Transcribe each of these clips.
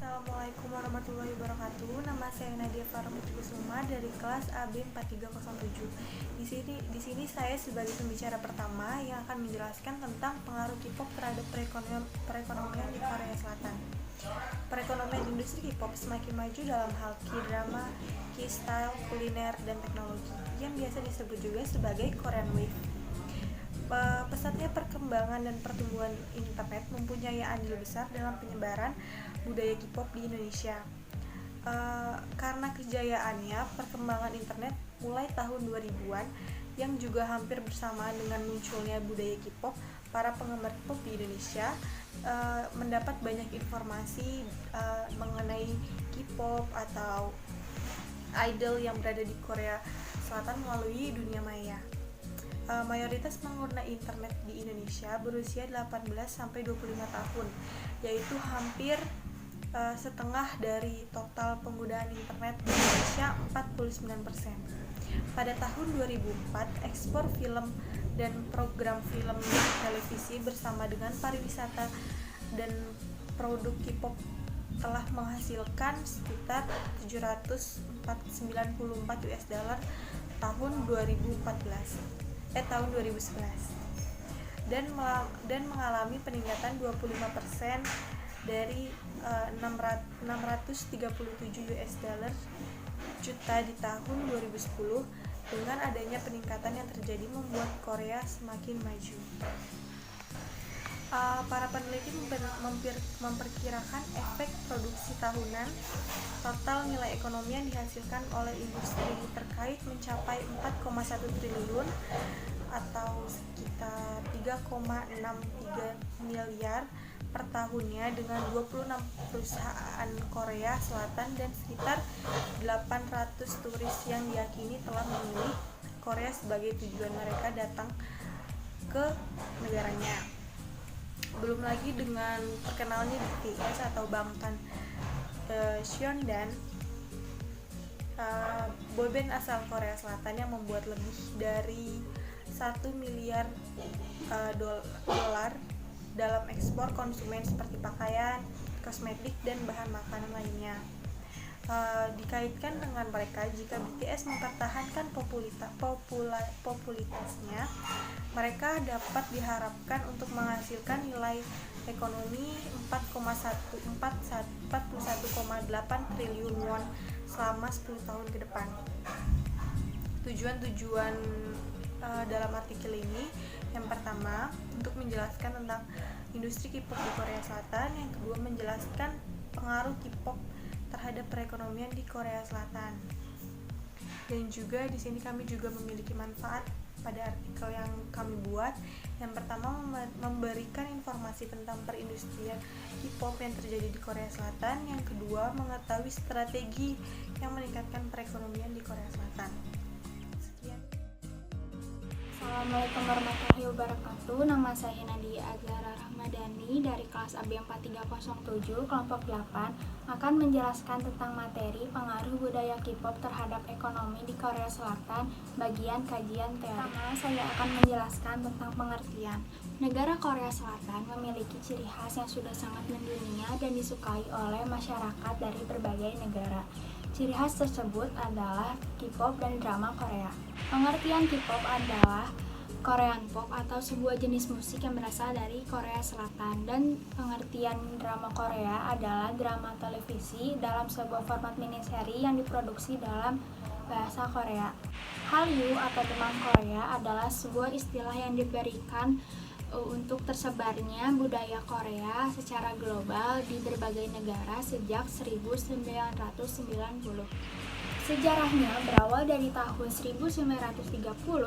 Assalamualaikum warahmatullahi wabarakatuh. Nama saya Nadia Farahmutkusuma dari kelas AB 4307. Di sini saya sebagai pembicara pertama yang akan menjelaskan tentang pengaruh K-pop terhadap perekonomian di Korea Selatan. Perekonomian industri K-pop semakin maju dalam hal K-drama, K-style, kuliner, dan teknologi yang biasa disebut juga sebagai Korean Wave. Pesatnya perkembangan dan pertumbuhan internet mempunyai andil besar dalam penyebaran budaya K-pop di Indonesia. Karena kejayaannya, perkembangan internet mulai tahun 2000-an yang juga hampir bersamaan dengan munculnya budaya K-pop, para penggemar K-pop di Indonesia mendapat banyak informasi mengenai K-pop atau idol yang berada di Korea Selatan melalui dunia maya. Mayoritas pengguna internet di Indonesia berusia 18-25 tahun, yaitu hampir setengah dari total penggunaan internet di Indonesia, 49%. Pada tahun 2004, ekspor film dan program film televisi bersama dengan pariwisata dan produk K-pop telah menghasilkan sekitar 794 US dollar tahun 2011 dan mengalami peningkatan 25% dari 637 US dollar juta di tahun 2010. Dengan adanya peningkatan yang terjadi membuat Korea semakin maju. Para peneliti memperkirakan efek produksi tahunan total nilai ekonomi yang dihasilkan oleh industri terkait mencapai 4,1 triliun atau sekitar 3,63 miliar per tahunnya dengan 26 perusahaan Korea Selatan dan sekitar 800 turis yang diyakini telah memilih Korea sebagai tujuan mereka datang ke negaranya. Belum lagi dengan terkenalnya BTS atau Bangtan Hyundai, boyband asal Korea Selatan yang membuat lebih dari 1 miliar dolar dalam ekspor konsumen seperti pakaian, kosmetik, dan bahan makanan lainnya. Dikaitkan dengan mereka, jika BTS mempertahankan popularitasnya, mereka dapat diharapkan untuk menghasilkan nilai ekonomi 41,8 triliun won selama 10 tahun ke depan. Tujuan dalam artikel ini, yang pertama untuk menjelaskan tentang industri K-pop di Korea Selatan, yang kedua menjelaskan pengaruh K-pop terhadap perekonomian di Korea Selatan. Dan juga di sini kami juga memiliki manfaat pada artikel yang kami buat. Yang pertama memberikan informasi tentang perindustrian K-pop yang terjadi di Korea Selatan. Yang kedua mengetahui strategi yang meningkatkan perekonomian di Korea Selatan. Sekian. Assalamualaikum warahmatullahi wabarakatuh. Nama saya Nadia Azhara Rahmadani dari kelas AB 4307 kelompok 8 akan menjelaskan tentang materi pengaruh budaya K-pop terhadap ekonomi di Korea Selatan bagian kajian teori. Pertama, saya akan menjelaskan tentang pengertian. Negara Korea Selatan memiliki ciri khas yang sudah sangat mendunia dan disukai oleh masyarakat dari berbagai negara. Ciri khas tersebut adalah K-pop dan drama Korea. Pengertian K-pop adalah Korean pop atau sebuah jenis musik yang berasal dari Korea Selatan, dan pengertian drama Korea adalah drama televisi dalam sebuah format miniseri yang diproduksi dalam bahasa Korea. Hallyu atau demam Korea adalah sebuah istilah yang diberikan untuk tersebarnya budaya Korea secara global di berbagai negara sejak 1990. Sejarahnya berawal dari tahun 1930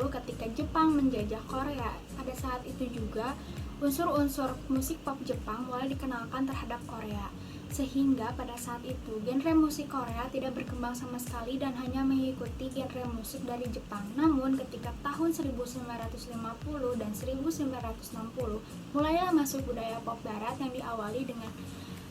ketika Jepang menjajah Korea. Pada saat itu juga unsur-unsur musik pop Jepang mulai dikenalkan terhadap Korea. Sehingga pada saat itu genre musik Korea tidak berkembang sama sekali dan hanya mengikuti genre musik dari Jepang. Namun ketika tahun 1950 dan 1960 mulailah masuk budaya pop barat yang diawali dengan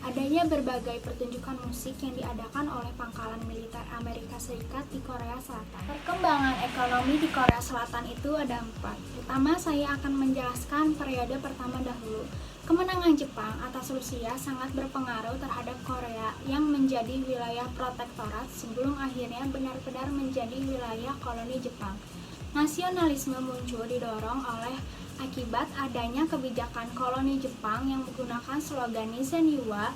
adanya berbagai pertunjukan musik yang diadakan oleh pangkalan militer Amerika Serikat di Korea Selatan. Perkembangan ekonomi di Korea Selatan itu ada 4. Pertama, saya akan menjelaskan periode pertama dahulu. Kemenangan Jepang atas Rusia sangat berpengaruh terhadap Korea yang menjadi wilayah protektorat sebelum akhirnya benar-benar menjadi wilayah koloni Jepang. Nasionalisme muncul didorong oleh akibat adanya kebijakan koloni Jepang yang menggunakan slogan Nisseniwa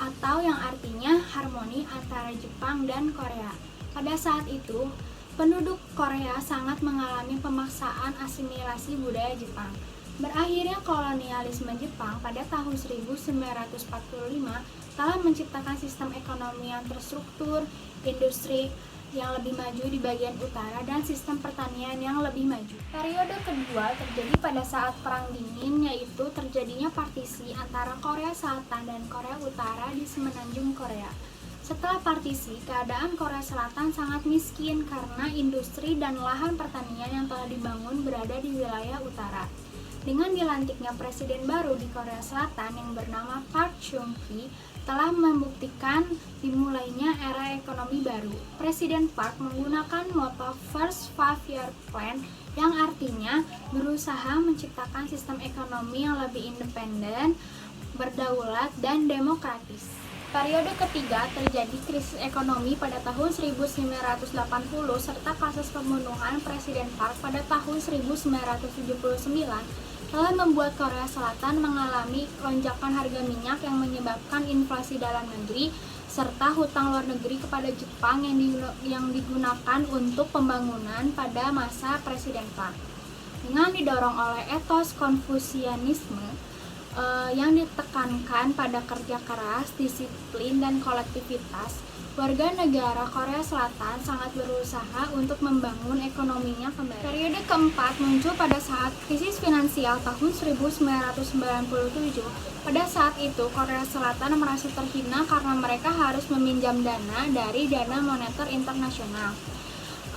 atau yang artinya harmoni antara Jepang dan Korea. Pada saat itu, penduduk Korea sangat mengalami pemaksaan asimilasi budaya Jepang. Berakhirnya kolonialisme Jepang pada tahun 1945 telah menciptakan sistem ekonomi yang terstruktur, industri yang lebih maju di bagian utara, dan sistem pertanian yang lebih maju. Periode kedua terjadi pada saat Perang Dingin, yaitu terjadinya partisi antara Korea Selatan dan Korea Utara di semenanjung Korea. Setelah partisi, keadaan Korea Selatan sangat miskin karena industri dan lahan pertanian yang telah dibangun berada di wilayah utara. Dengan dilantiknya presiden baru di Korea Selatan yang bernama Park Chung-hee, telah membuktikan dimulainya era ekonomi baru. Presiden Park menggunakan moto First Five-Year Plan yang artinya berusaha menciptakan sistem ekonomi yang lebih independen, berdaulat, dan demokratis. Periode ketiga terjadi krisis ekonomi pada tahun 1980 serta kasus pembunuhan Presiden Park pada tahun 1979 telah membuat Korea Selatan mengalami lonjakan harga minyak yang menyebabkan inflasi dalam negeri serta hutang luar negeri kepada Jepang yang digunakan untuk pembangunan pada masa Presiden Park. Dengan didorong oleh etos Konfusianisme yang ditekankan pada kerja keras, disiplin, dan kolektivitas, warga negara Korea Selatan sangat berusaha untuk membangun ekonominya kembali. Periode keempat muncul pada saat krisis finansial tahun 1997. Pada saat itu, Korea Selatan merasa terhina karena mereka harus meminjam dana dari Dana Moneter Internasional.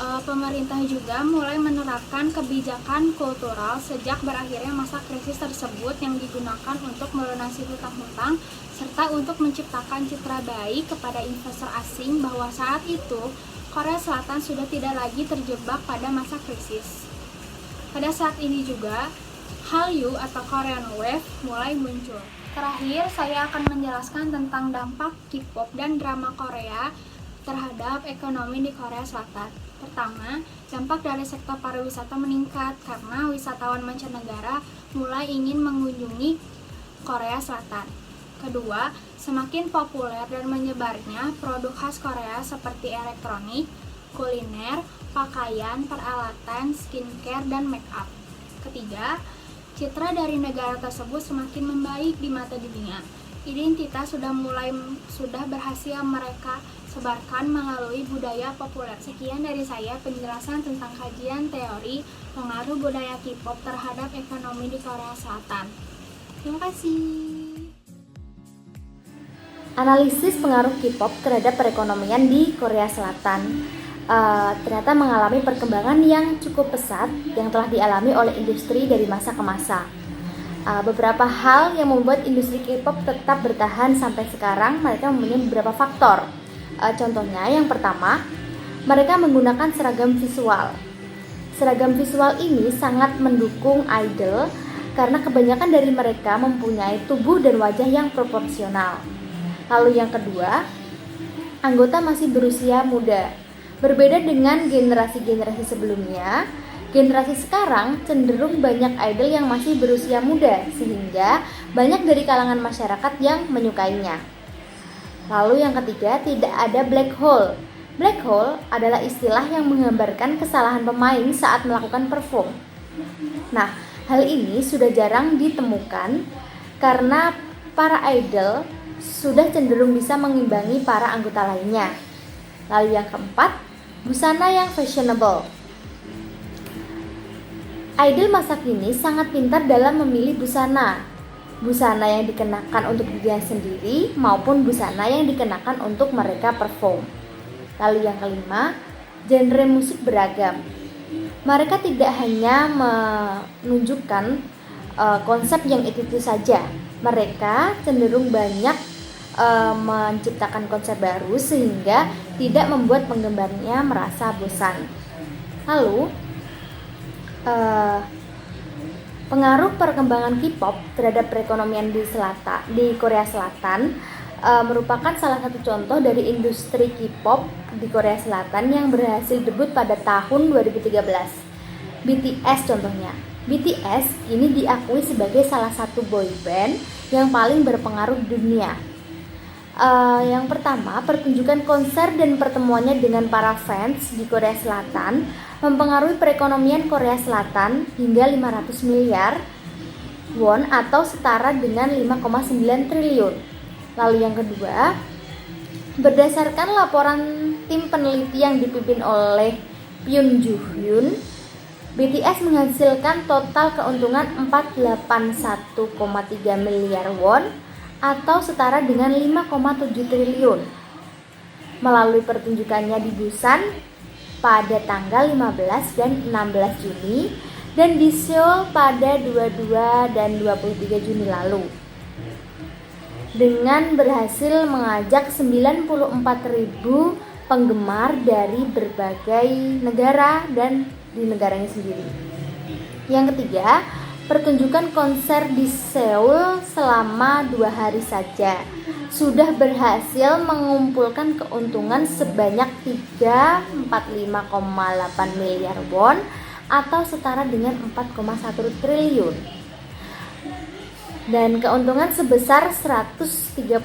Pemerintah juga mulai menerapkan kebijakan kultural sejak berakhirnya masa krisis tersebut yang digunakan untuk melunasi hutang-hutang serta untuk menciptakan citra baik kepada investor asing bahwa saat itu Korea Selatan sudah tidak lagi terjebak pada masa krisis. Pada saat ini juga Hallyu atau Korean Wave mulai muncul. Terakhir, saya akan menjelaskan tentang dampak K-pop dan drama Korea terhadap ekonomi di Korea Selatan. Pertama, dampak dari sektor pariwisata meningkat karena wisatawan mancanegara mulai ingin mengunjungi Korea Selatan. Kedua, semakin populer dan menyebarnya produk khas Korea seperti elektronik, kuliner, pakaian, peralatan, skincare, dan make up. Ketiga, citra dari negara tersebut semakin membaik di mata dunia. Identitas sudah berhasil mereka sebarkan melalui budaya populer. Sekian dari saya penjelasan tentang kajian teori pengaruh budaya K-pop terhadap ekonomi di Korea Selatan. Terima kasih. Analisis pengaruh K-pop terhadap perekonomian di Korea Selatan ternyata mengalami perkembangan yang cukup pesat yang telah dialami oleh industri dari masa ke masa. Beberapa hal yang membuat industri K-pop tetap bertahan sampai sekarang, mereka mempunyai beberapa faktor. Contohnya, yang pertama, mereka menggunakan seragam visual. Seragam visual ini sangat mendukung idol karena kebanyakan dari mereka mempunyai tubuh dan wajah yang proporsional. Lalu yang kedua, anggota masih berusia muda. Berbeda dengan generasi-generasi sebelumnya, generasi sekarang cenderung banyak idol yang masih berusia muda, sehingga banyak dari kalangan masyarakat yang menyukainya. Lalu yang ketiga, tidak ada black hole. Black hole adalah istilah yang menggambarkan kesalahan pemain saat melakukan perform. Nah, hal ini sudah jarang ditemukan karena para idol sudah cenderung bisa mengimbangi para anggota lainnya. Lalu yang keempat, busana yang fashionable. Idol masa kini sangat pintar dalam memilih busana. Busana yang dikenakan untuk dirinya sendiri maupun busana yang dikenakan untuk mereka perform. Lalu yang kelima, genre musik beragam. Mereka tidak hanya menunjukkan konsep yang itu saja. Mereka cenderung banyak menciptakan konsep baru sehingga tidak membuat penggemarnya merasa bosan. Lalu pengaruh perkembangan K-pop terhadap perekonomian di Korea Selatan merupakan salah satu contoh dari industri K-pop di Korea Selatan yang berhasil debut pada tahun 2013. BTS contohnya. BTS ini diakui sebagai salah satu boyband yang paling berpengaruh di dunia. Yang pertama, pertunjukan konser dan pertemuannya dengan para fans di Korea Selatan mempengaruhi perekonomian Korea Selatan hingga 500 miliar won atau setara dengan 5,9 triliun. Lalu yang kedua, berdasarkan laporan tim peneliti yang dipimpin oleh Pyun Joo Hyun, BTS menghasilkan total keuntungan 481,3 miliar won atau setara dengan 5,7 triliun melalui pertunjukannya di Busan pada tanggal 15 dan 16 Juni dan di Seoul pada 22 dan 23 Juni lalu. Dengan berhasil mengajak 94.000 penggemar dari berbagai negara dan di negaranya sendiri. Yang ketiga, pertunjukan konser di Seoul selama 2 hari saja sudah berhasil mengumpulkan keuntungan sebanyak 345,8 miliar won atau setara dengan 4,1 triliun. Dan keuntungan sebesar 135,5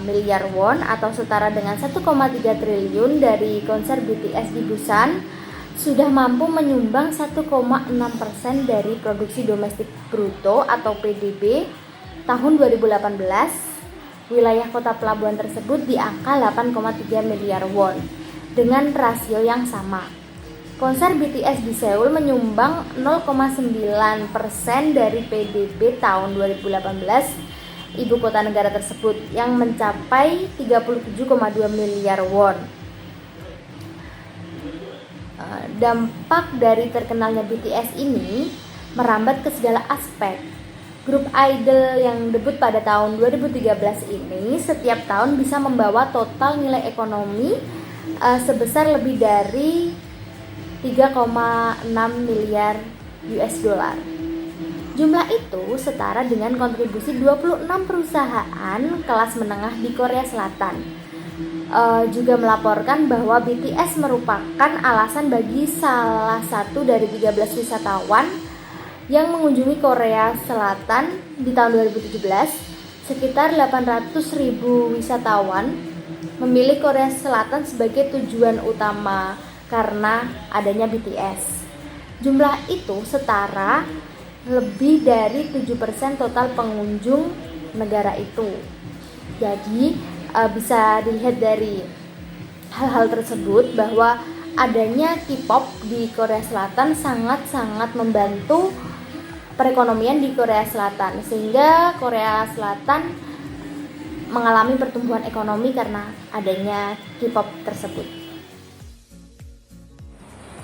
miliar won atau setara dengan 1,3 triliun dari konser BTS di Busan sudah mampu menyumbang 1,6% dari produksi domestik bruto atau PDB tahun 2018. Wilayah kota pelabuhan tersebut di angka 8,3 miliar won dengan rasio yang sama. Konser BTS di Seoul menyumbang 0,9% dari PDB tahun 2018 ibu kota negara tersebut yang mencapai 37,2 miliar won. Dampak dari terkenalnya BTS ini merambat ke segala aspek. Grup idol yang debut pada tahun 2013 ini setiap tahun bisa membawa total nilai ekonomi sebesar lebih dari 3,6 miliar US dollar. Jumlah itu setara dengan kontribusi 26 perusahaan kelas menengah di Korea Selatan. Juga melaporkan bahwa BTS merupakan alasan bagi salah satu dari 13 wisatawan yang mengunjungi Korea Selatan di tahun 2017. Sekitar 800.000 wisatawan memilih Korea Selatan sebagai tujuan utama karena adanya BTS. Jumlah itu setara lebih dari 7% total pengunjung negara itu. Jadi bisa dilihat dari hal-hal tersebut bahwa adanya K-pop di Korea Selatan sangat-sangat membantu perekonomian di Korea Selatan, sehingga Korea Selatan mengalami pertumbuhan ekonomi karena adanya K-pop tersebut.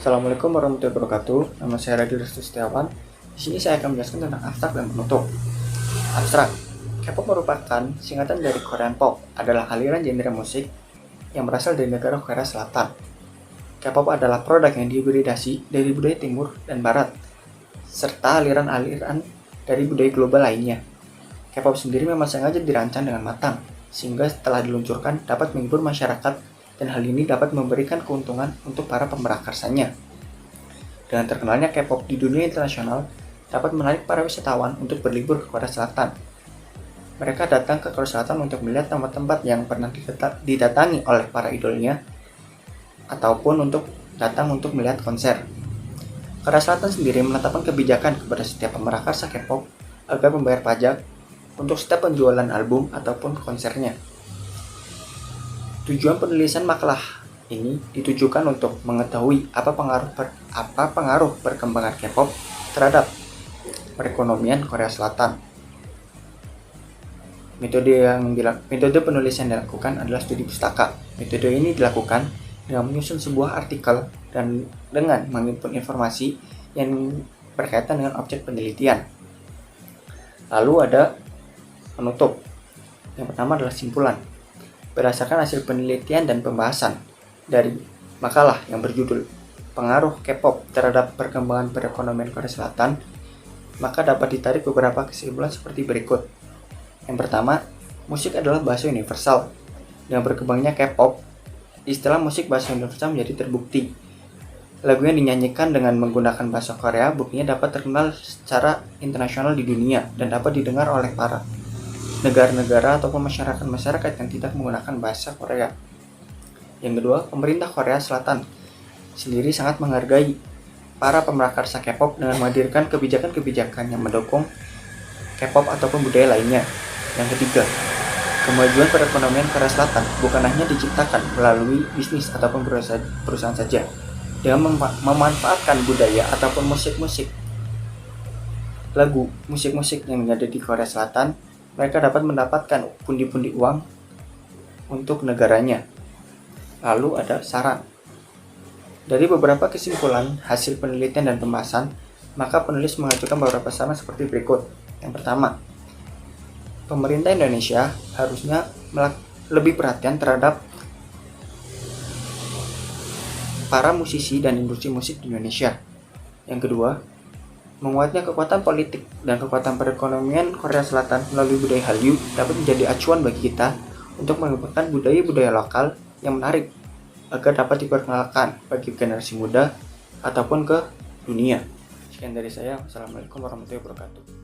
Assalamualaikum warahmatullahi wabarakatuh. Nama saya Radhi Restu Setiawan. Di sini saya akan menjelaskan tentang abstrak dan penutup. Abstrak. K-pop merupakan singkatan dari Korean Pop, adalah aliran genre musik yang berasal dari negara Korea Selatan. K-pop adalah produk yang dihibridasi dari budaya timur dan barat, serta aliran-aliran dari budaya global lainnya. K-pop sendiri memang sengaja dirancang dengan matang, sehingga setelah diluncurkan dapat menghibur masyarakat dan hal ini dapat memberikan keuntungan untuk para pemrakarsanya. Dengan terkenalnya K-pop di dunia internasional dapat menarik para wisatawan untuk berlibur ke Korea Selatan. Mereka datang ke Korea Selatan untuk melihat tempat-tempat yang pernah didatangi oleh para idolnya, ataupun untuk datang untuk melihat konser. Korea Selatan sendiri menetapkan kebijakan kepada setiap pemrakarsa K-pop agar membayar pajak untuk setiap penjualan album ataupun konsernya. Tujuan penulisan makalah ini ditujukan untuk mengetahui apa pengaruh perkembangan K-pop terhadap perekonomian Korea Selatan. Metode penulisan yang dilakukan adalah studi pustaka. Metode ini dilakukan dengan menyusun sebuah artikel dan dengan menghimpun informasi yang berkaitan dengan objek penelitian. Lalu ada penutup. Yang pertama adalah simpulan. Berdasarkan hasil penelitian dan pembahasan dari makalah yang berjudul Pengaruh K-pop terhadap perkembangan perekonomian Korea Selatan, maka dapat ditarik beberapa kesimpulan seperti berikut. Yang pertama, musik adalah bahasa universal. Dengan berkembangnya K-pop, istilah musik bahasa universal menjadi terbukti. Lagu yang dinyanyikan dengan menggunakan bahasa Korea buktinya dapat terkenal secara internasional di dunia dan dapat didengar oleh para negara-negara ataupun masyarakat-masyarakat yang tidak menggunakan bahasa Korea. Yang kedua, pemerintah Korea Selatan sendiri sangat menghargai para pemrakarsa K-pop dengan menghadirkan kebijakan-kebijakan yang mendukung K-pop ataupun budaya lainnya. Yang ketiga, kemajuan perekonomian Korea Selatan bukan hanya diciptakan melalui bisnis ataupun perusahaan saja. Dengan memanfaatkan budaya ataupun musik-musik yang ada di Korea Selatan, mereka dapat mendapatkan pundi-pundi uang untuk negaranya. Lalu ada saran. Dari beberapa kesimpulan hasil penelitian dan pembahasan, maka penulis mengajukan beberapa saran seperti berikut. Yang pertama, pemerintah Indonesia harusnya lebih perhatian terhadap para musisi dan industri musik di Indonesia. Yang kedua, menguatnya kekuatan politik dan kekuatan perekonomian Korea Selatan melalui budaya Hallyu dapat menjadi acuan bagi kita untuk mengembangkan budaya-budaya lokal yang menarik agar dapat diperkenalkan bagi generasi muda ataupun ke dunia. Sekian dari saya. Wassalamualaikum warahmatullahi wabarakatuh.